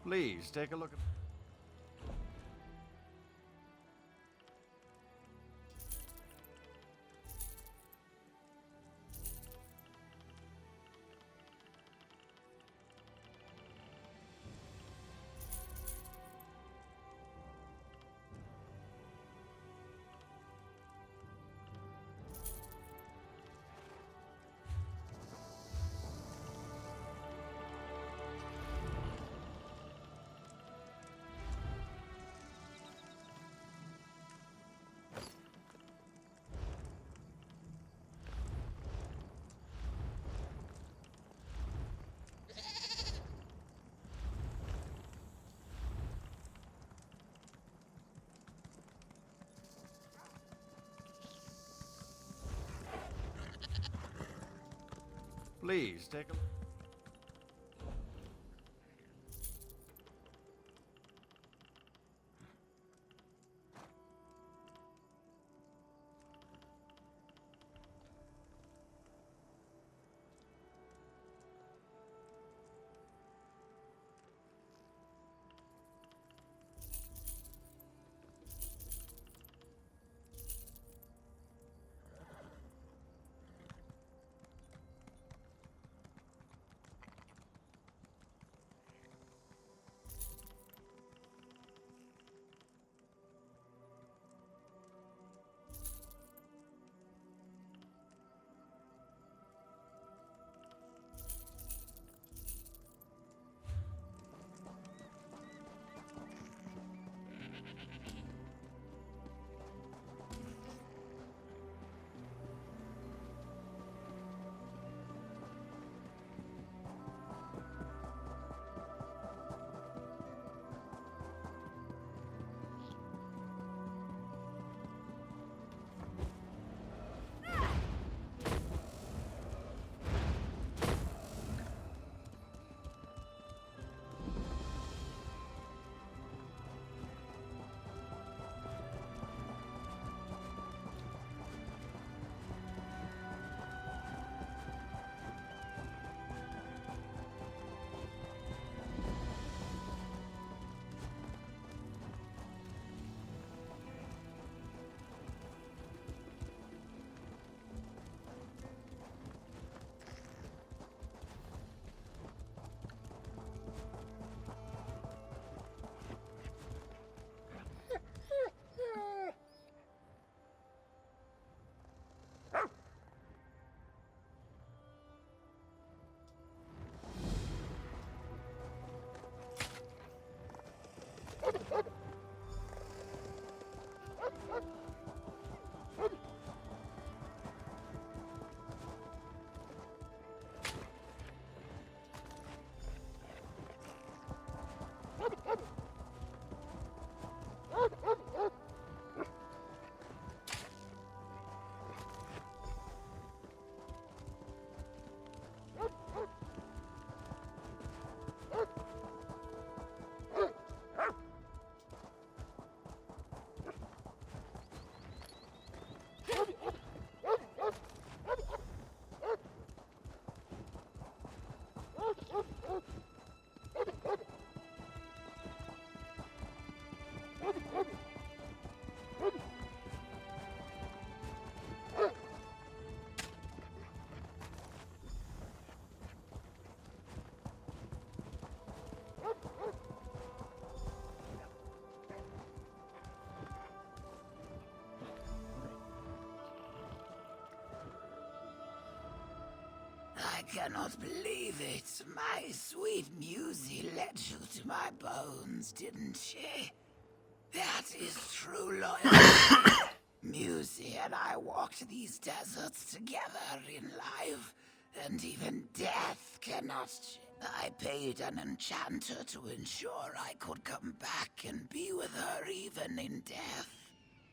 Please take a look at. Please take a look. I cannot believe it. My sweet Musy led you to my bones, didn't she? That is true loyalty. Musy and I walked these deserts together in life, and even death cannot. I paid an enchanter to ensure I could come back and be with her even in death.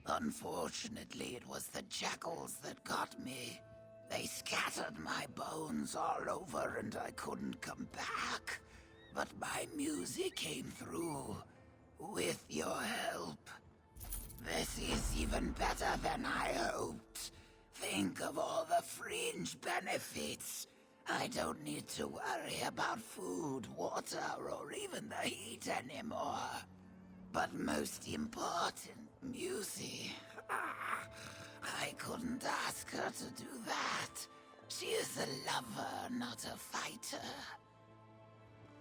Unfortunately, it was the jackals that got me. They scattered my bones all over and I couldn't come back. But my music came through. With your help. This is even better than I hoped. Think of all the fringe benefits. I don't need to worry about food, water, or even the heat anymore. But most important, Musi. I couldn't ask her to do that. She is a lover, not a fighter.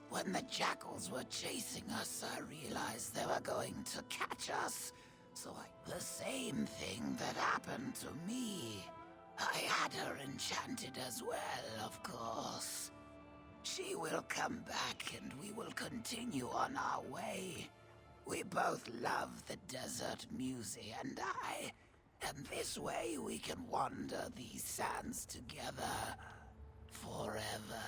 When the jackals were chasing us, I realized they were going to catch us. So the same thing that happened to me. I had her enchanted as well, of course. She will come back and we will continue on our way. We both love the desert, Musi and I. And this way we can wander these sands together forever.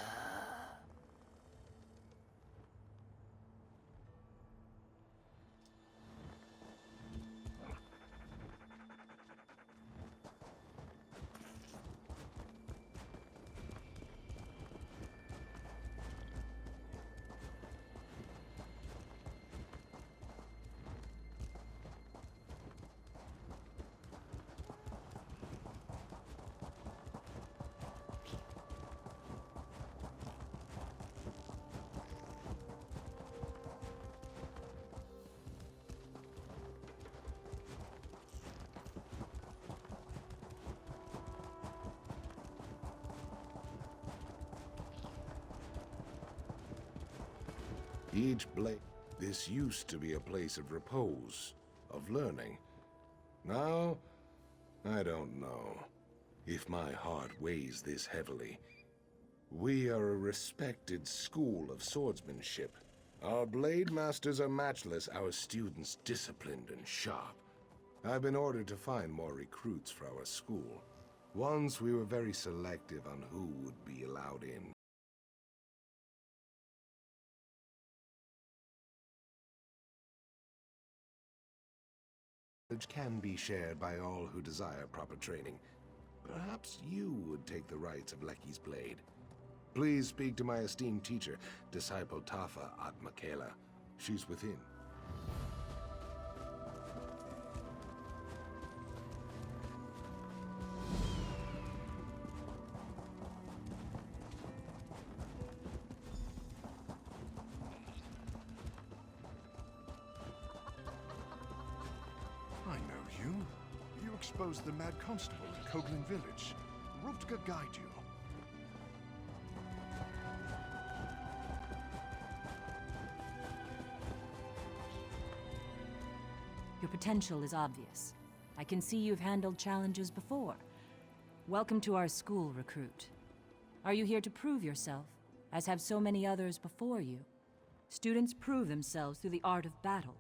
Each blade. This used to be a place of repose, of learning. Now, I don't know if my heart weighs this heavily. We are a respected school of swordsmanship. Our blade masters are matchless, our students disciplined and sharp. I've been ordered to find more recruits for our school. Once we were very selective on who would be allowed in. Knowledge can be shared by all who desire proper training. Perhaps you would take the rights of Lecky's blade. Please speak to my esteemed teacher, disciple Tafa at Michaela. She's within. I know you. You exposed the Mad Constable in Koglin Village. Ruptka guide you. Your potential is obvious. I can see you've handled challenges before. Welcome to our school, recruit. Are you here to prove yourself, as have so many others before you? Students prove themselves through the art of battle.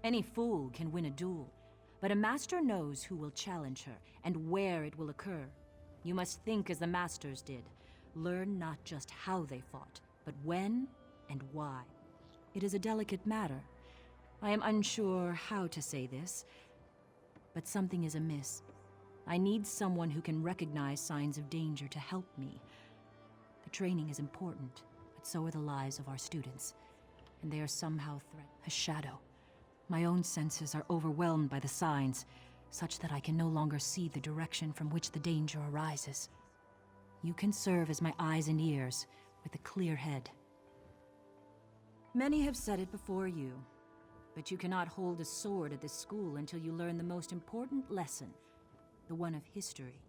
Any fool can win a duel, but a master knows who will challenge her and where it will occur. You must think as the masters did. Learn not just how they fought, but when and why. It is a delicate matter. I am unsure how to say this, but something is amiss. I need someone who can recognize signs of danger to help me. The training is important, but so are the lives of our students, and they are somehow threatened. A shadow. My own senses are overwhelmed by the signs, such that I can no longer see the direction from which the danger arises. You can serve as my eyes and ears, with a clear head. Many have said it before you, but you cannot hold a sword at this school until you learn the most important lesson, the one of history.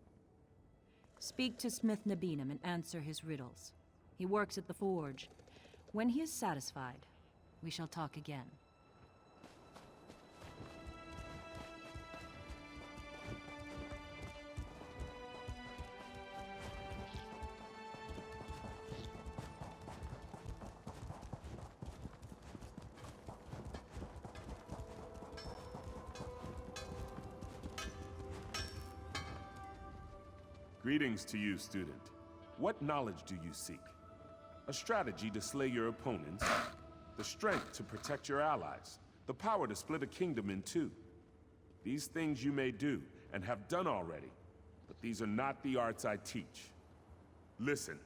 Speak to Smith Nabinum and answer his riddles. He works at the forge. When he is satisfied, we shall talk again. Greetings to you, student. What knowledge do you seek? A strategy to slay your opponents, the strength to protect your allies, the power to split a kingdom in two. These things you may do, and have done already, but these are not the arts I teach. Listen,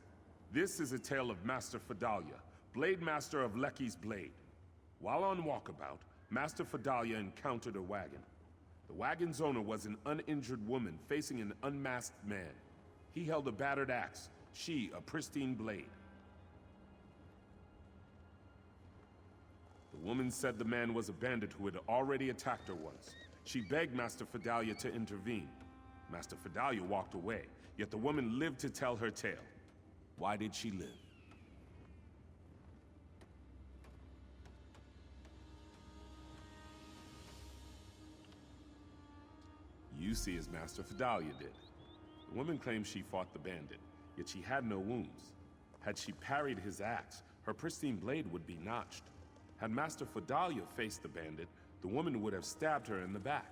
this is a tale of Master Fedalia, Blade Master of Lecky's Blade. While on walkabout, Master Fedalia encountered a wagon. The wagon's owner was an uninjured woman facing an unmasked man. He held a battered axe, she a pristine blade. The woman said the man was a bandit who had already attacked her once. She begged Master Fidalia to intervene. Master Fidalia walked away, yet the woman lived to tell her tale. Why did she live? You see as Master Fidalia did. The woman claims she fought the bandit, yet she had no wounds. Had she parried his axe, her pristine blade would be notched. Had Master Fidalia faced the bandit, the woman would have stabbed her in the back.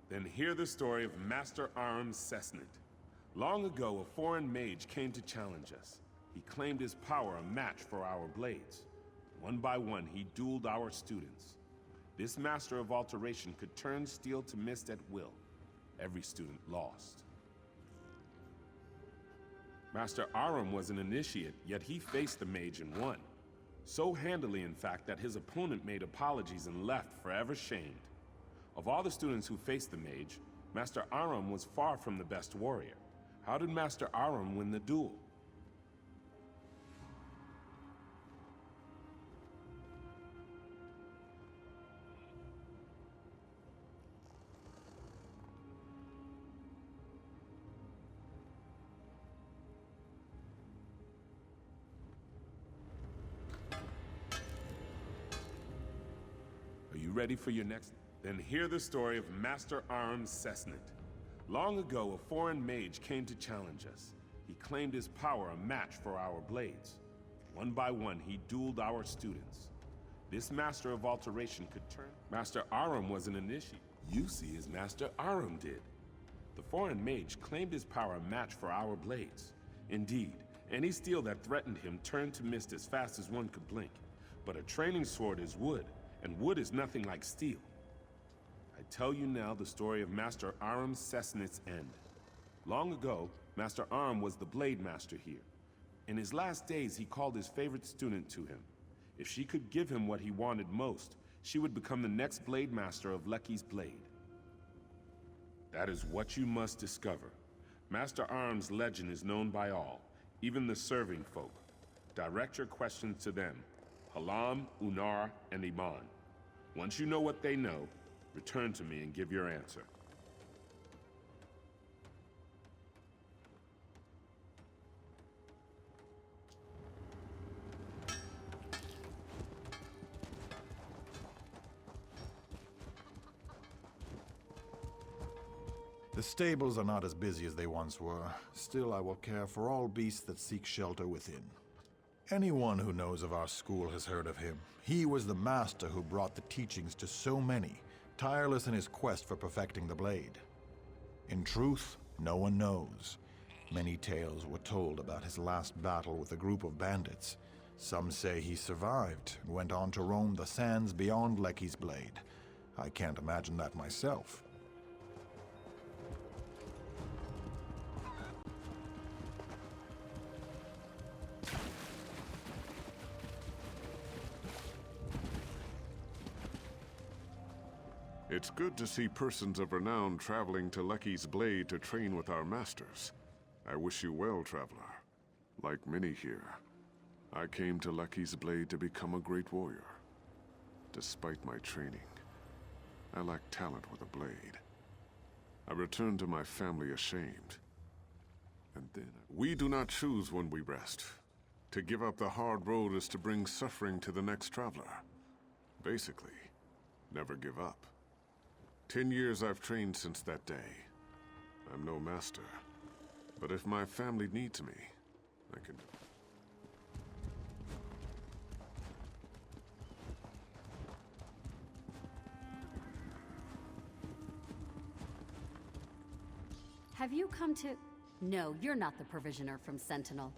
Then hear the story of Master Aram Cessnant. Long ago, a foreign mage came to challenge us. He claimed his power a match for our blades. One by one, he dueled our students. This master of alteration could turn steel to mist at will. Every student lost. Master Aram was an initiate, yet he faced the mage and won. So handily, in fact, that his opponent made apologies and left forever shamed. Of all the students who faced the mage, Master Aram was far from the best warrior. How did Master Aram win the duel? Are you ready for your next? Then hear the story of Master Aram Cessnant. Long ago, a foreign mage came to challenge us. He claimed his power a match for our blades. One by one, he dueled our students. This master of alteration could turn. Master Aram was an initiate. You see as Master Aram did. The foreign mage claimed his power a match for our blades. Indeed, any steel that threatened him turned to mist as fast as one could blink. But a training sword is wood, and wood is nothing like steel. I tell you now the story of Master Aram Cessnant's end. Long ago, Master Aram was the blade master here. In his last days, he called his favorite student to him. If she could give him what he wanted most, she would become the next blade master of Lecky's blade. That is what you must discover. Master Aram's legend is known by all, even the serving folk. Direct your questions to them, Halam, Unar, and Iman. Once you know what they know, return to me and give your answer. The stables are not as busy as they once were. Still, I will care for all beasts that seek shelter within. Anyone who knows of our school has heard of him. He was the master who brought the teachings to so many, tireless in his quest for perfecting the blade. In truth, no one knows. Many tales were told about his last battle with a group of bandits. Some say he survived and went on to roam the sands beyond Lecky's blade. I can't imagine that myself. It's good to see persons of renown traveling to Lecky's Blade to train with our masters. I wish you well, traveler. Like many here, I came to Lecky's Blade to become a great warrior. Despite my training, I lack talent with a blade. I returned to my family ashamed. And then we do not choose when we rest. To give up the hard road is to bring suffering to the next traveler. Basically, never give up. 10 years I've trained since that day. I'm no master, but if my family needs me, I can do it. Have you come to... No, you're not the provisioner from Sentinel.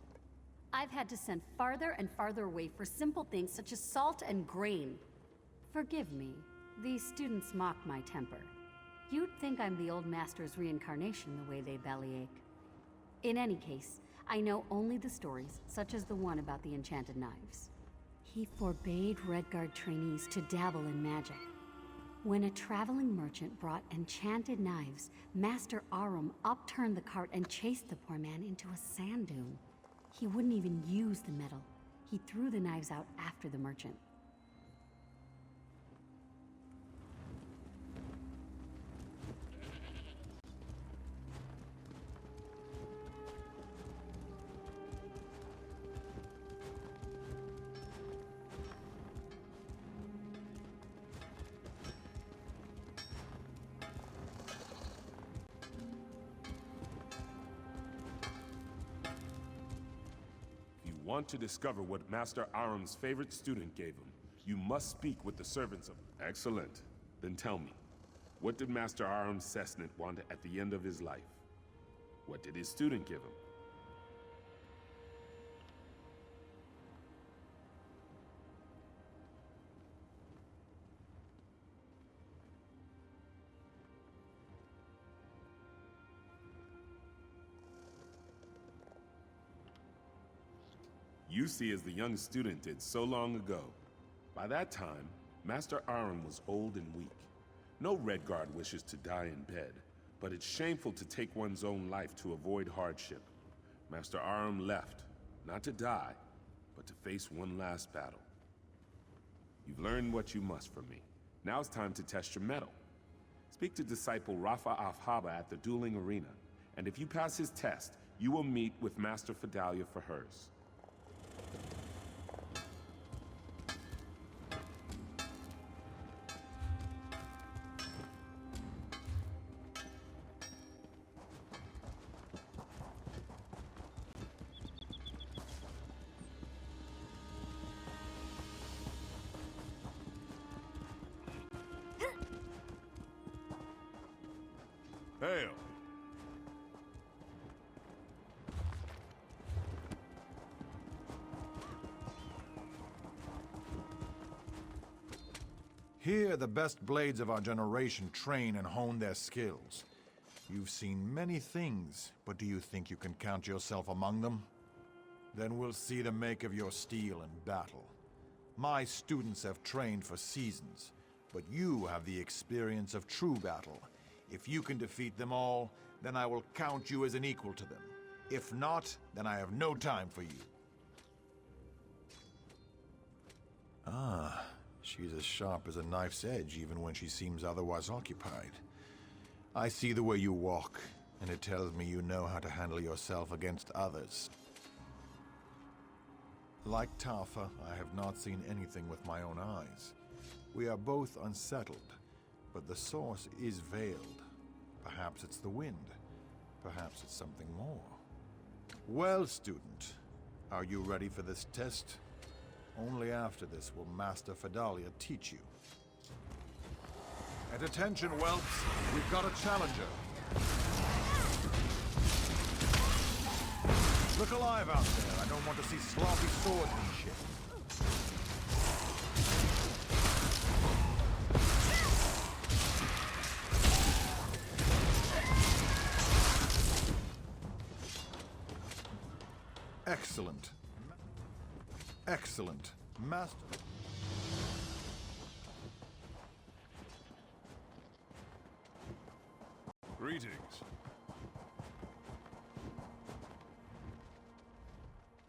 I've had to send farther and farther away for simple things such as salt and grain. Forgive me. These students mock my temper. You'd think I'm the old master's reincarnation the way they bellyache. In any case, I know only the stories, such as the one about the enchanted knives. He forbade Redguard trainees to dabble in magic. When a traveling merchant brought enchanted knives, Master Arum upturned the cart and chased the poor man into a sand dune. He wouldn't even use the metal. He threw the knives out after the merchant. Want to discover what Master Arum's favorite student gave him, you must speak with the servants of... Excellent. Then tell me, what did Master Arum Cessnant want at the end of his life? What did his student give him? You see as the young student did so long ago. By that time, Master Arum was old and weak. No Redguard wishes to die in bed, but it's shameful to take one's own life to avoid hardship. Master Arum left, not to die, but to face one last battle. You've learned what you must from me. Now it's time to test your mettle. Speak to disciple Rafa Afhaba at the dueling arena, and if you pass his test, you will meet with Master Fidalia for hers. Hail! Here, the best blades of our generation train and hone their skills. You've seen many things, but do you think you can count yourself among them? Then we'll see the make of your steel in battle. My students have trained for seasons, but you have the experience of true battle. If you can defeat them all, then I will count you as an equal to them. If not, then I have no time for you. Ah, she's as sharp as a knife's edge even when she seems otherwise occupied. I see the way you walk, and it tells me you know how to handle yourself against others. Like Tafa, I have not seen anything with my own eyes. We are both unsettled, but the source is veiled. Perhaps it's the wind. Perhaps it's something more. Well, student, are you ready for this test? Only after this will Master Fidalia teach you. At attention, whelps, we've got a challenger. Look alive out there. I don't want to see sloppy swordsmanship. Excellent. Excellent. Master... Greetings.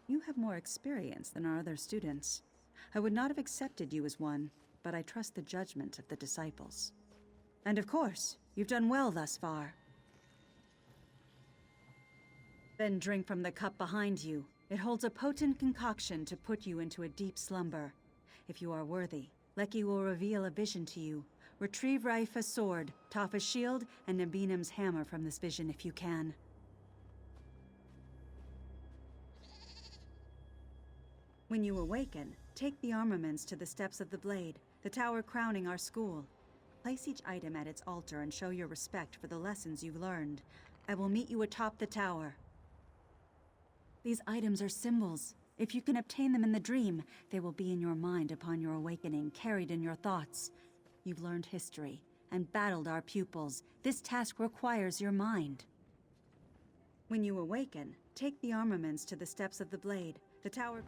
You have more experience than our other students. I would not have accepted you as one, but I trust the judgment of the disciples. And of course, you've done well thus far. Then drink from the cup behind you. It holds a potent concoction to put you into a deep slumber. If you are worthy, Lecky will reveal a vision to you. Retrieve Raifa's sword, Tafa's shield, and Nabinim's hammer from this vision if you can. When you awaken, take the armaments to the steps of the Blade, the tower crowning our school. Place each item at its altar and show your respect for the lessons you've learned. I will meet you atop the tower. These items are symbols. If you can obtain them in the dream, they will be in your mind upon your awakening, carried in your thoughts. You've learned history and battled our pupils. This task requires your mind. When you awaken, take the armaments to the steps of the Blade, the tower...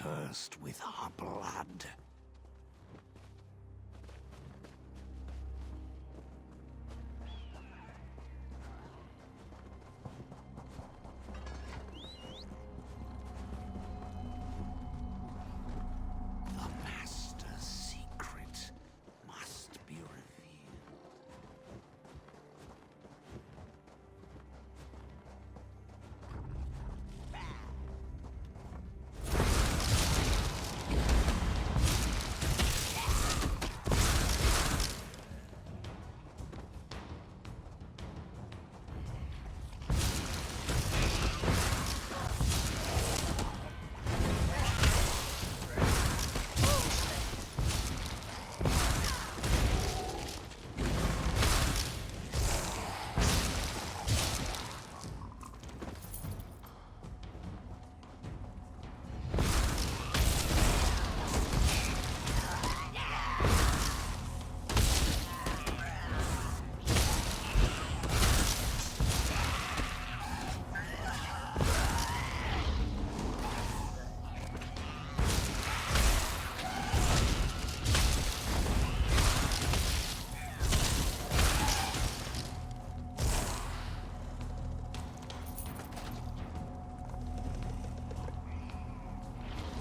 cursed with our blood. The Master's secret must be revealed.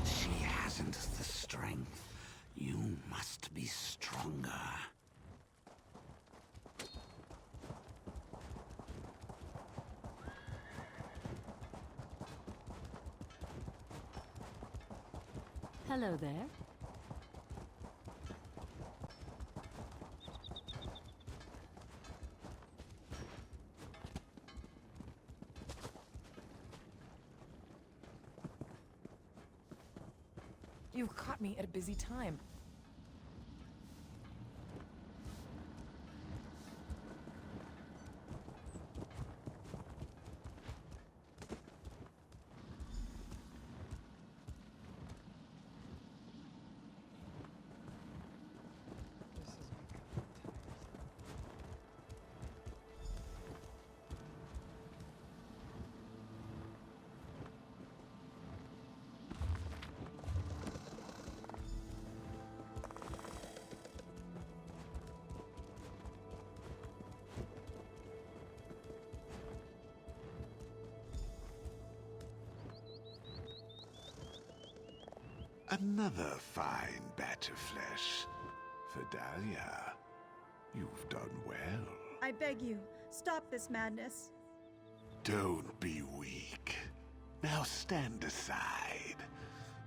She hasn't the strength. You must be stronger. Hello there. You caught me at a busy time. Another fine batch of flesh. Vidalia, you've done well. I beg you, stop this madness. Don't be weak. Now stand aside,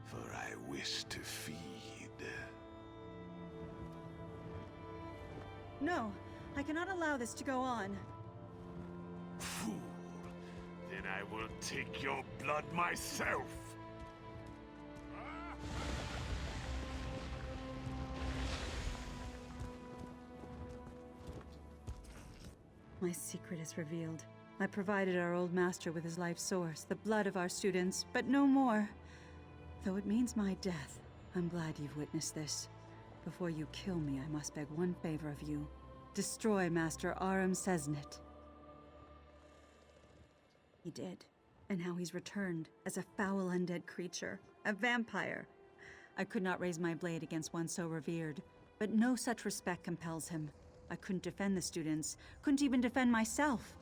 for I wish to feed. No, I cannot allow this to go on. Fool. Then I will take your blood myself. My secret is revealed. I provided our old master with his life source, the blood of our students, but no more. Though it means my death, I'm glad you've witnessed this. Before you kill me, I must beg one favor of you. Destroy Master Aram Sesnet. He did. And now he's returned as a foul undead creature, a vampire. I could not raise my blade against one so revered, but no such respect compels him. I couldn't defend the students, couldn't even defend myself.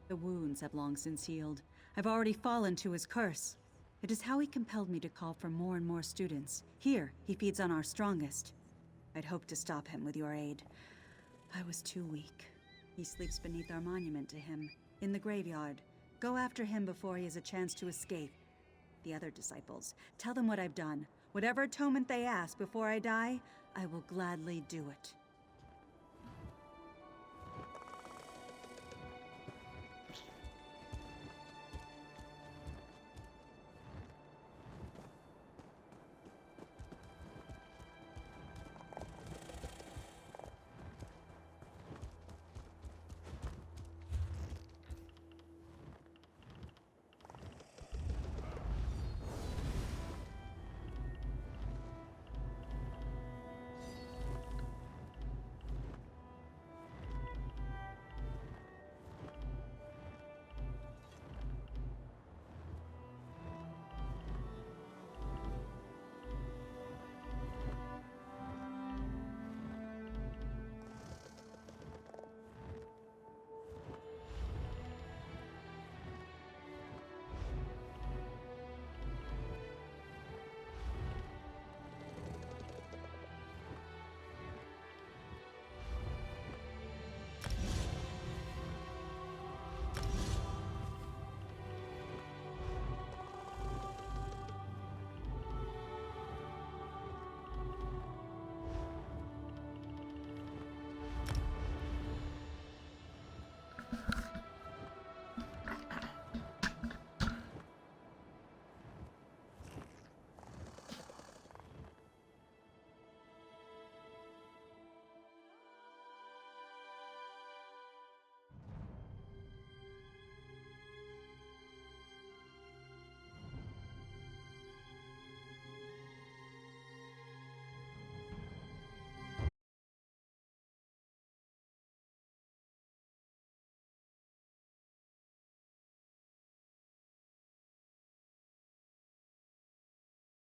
The wounds have long since healed. I've already fallen to his curse. It is how he compelled me to call for more and more students. Here, he feeds on our strongest. I'd hoped to stop him with your aid. I was too weak. He sleeps beneath our monument to him, in the graveyard. Go after him before he has a chance to escape. The other disciples, tell them what I've done. Whatever atonement they ask before I die, I will gladly do it.